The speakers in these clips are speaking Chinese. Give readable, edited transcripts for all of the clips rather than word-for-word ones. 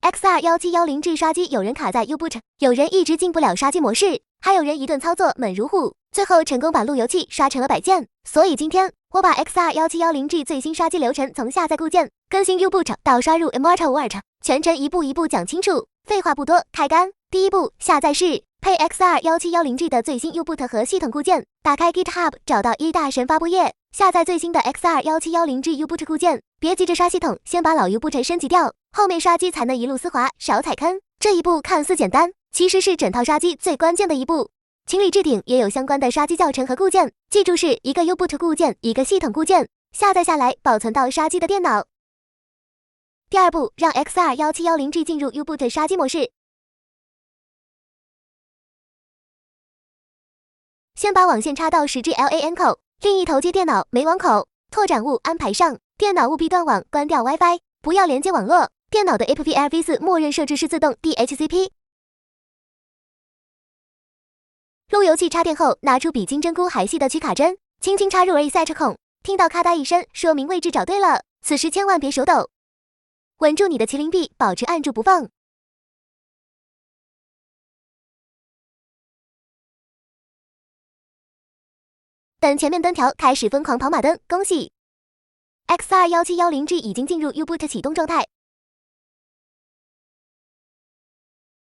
XR1710G 刷机，有人卡在 U-boot， 有人一直进不了刷机模式，还有人一顿操作猛如虎，最后成功把路由器刷成了摆件。所以今天我把 XR1710G 最新刷机流程从下载固件、更新 U-boot 到刷入 Immortal World 全程一步一步讲清楚。废话不多，开干！第一步，下载是配 XR1710G 的最新 U-boot 和系统固件，打开 GitHub， 找到一大神发布页，下载最新的 XR1710G U-boot 固件。别急着刷系统，先把老 U-boot 升级掉，后面刷机才能一路丝滑，少踩坑。这一步看似简单，其实是整套刷机最关键的一步。情侣置顶也有相关的刷机教程和固件，记住是一个 U-boot 固件，一个系统固件，下载下来保存到刷机的电脑。第二步，让 XR1710G 进入 U-boot 刷机模式。先把网线插到10G LAN 口，另一头接电脑没网口，拓展物安排上，电脑务必断网，关掉 WiFi， 不要连接网络。电脑的 AppV4 默认设置是自动 DHCP。路由器插电后，拿出比金针菇还细的取卡针，轻轻插入 reset 孔，听到咔嗒一声，说明位置找对了。此时千万别手抖，稳住你的麒麟臂，保持按住不放。等前面灯条开始疯狂跑马灯，恭喜 XR1710G 已经进入 U-boot 启动状态。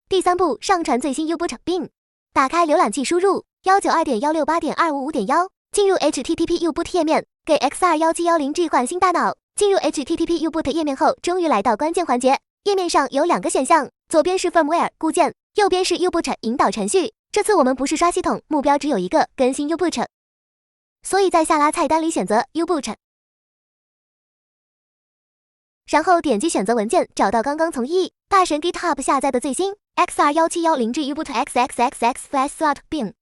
第三步，上传最新 U-boot 并打开浏览器，输入 192.168.255.1， 进入 HTTP U-boot 页面，给 XR1710G 换新大脑。进入 HTTP U-boot 页面后，终于来到关键环节。页面上有两个选项，左边是 Firmware 固件，右边是 U-boot 引导程序。这次我们不是刷系统，目标只有一个，更新 U-boot。所以在下拉菜单里选择 U-boot， 然后点击选择文件，找到刚刚从大神 GitHub 下载的最新 XR1710G U-boot XXXX Flash Slot bin，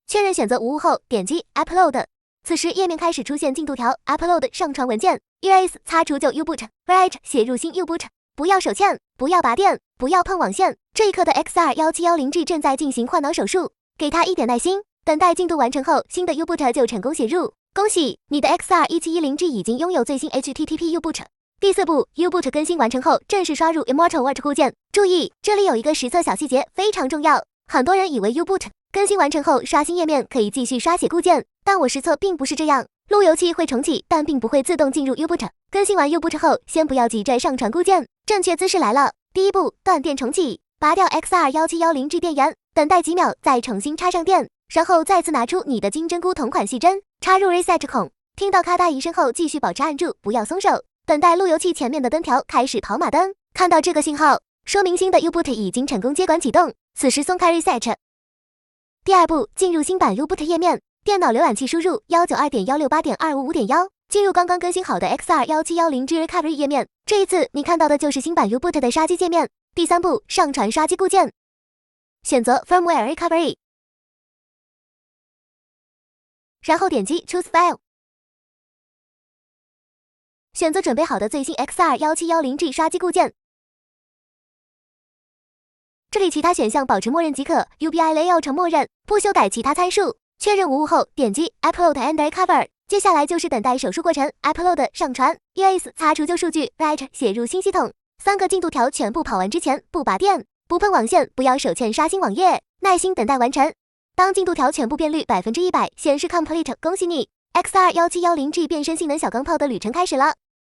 确认选择无误后，点击 Upload。此时页面开始出现进度条 Upload 上传文件 ERAS 擦除旧 U-boot Write 写入新 U-boot， 不要手欠，不要拔电，不要碰网线。这一刻的 XR1710G 正在进行换脑手术，给它一点耐心。等待进度完成后，新的 U-boot 就成功写入。恭喜，你的 XR1710G 已经拥有最新 HTTP U-boot。第四步 ，U-boot 更新完成后，正式刷入 Immortal World 固件。注意，这里有一个实测小细节，非常重要。很多人以为 U-boot 更新完成后，刷新页面可以继续刷写固件，但我实测并不是这样。路由器会重启，但并不会自动进入 U-boot。更新完 U-boot 后，先不要急着上传固件，正确姿势来了。第一步，断电重启，拔掉 XR1710G 电源，等待几秒，再重新插上电。然后再次拿出你的金针菇同款细针，插入 reset 孔，听到咔嗒一声后，继续保持按住，不要松手，等待路由器前面的灯条开始跑马灯。看到这个信号，说明新的 U-boot 已经成功接管启动，此时松开 reset。第二步，进入新版 U-boot 页面，电脑浏览器输入 192.168.255.1， 进入刚刚更新好的 XR1710G Recovery 页面。这一次你看到的就是新版 U-boot 的刷机界面。第三步，上传刷机固件，选择 Firmware Recovery。然后点击 Choose File， 选择准备好的最新 XR1710G 刷机固件。这里其他选项保持默认即可 ，UBI Layout 默认，不修改其他参数。确认无误后，点击 Upload and Recover。接下来就是等待手术过程 ，Upload 上传 ，ERAS 擦除旧数据 ，Write 写入新系统。3个进度条全部跑完之前，不拔电，不碰网线，不要手欠刷新网页，耐心等待完成。当进度条全部变绿100%，显示 Complete， 恭喜你 ，XR1710G 变身性能小钢炮的旅程开始了。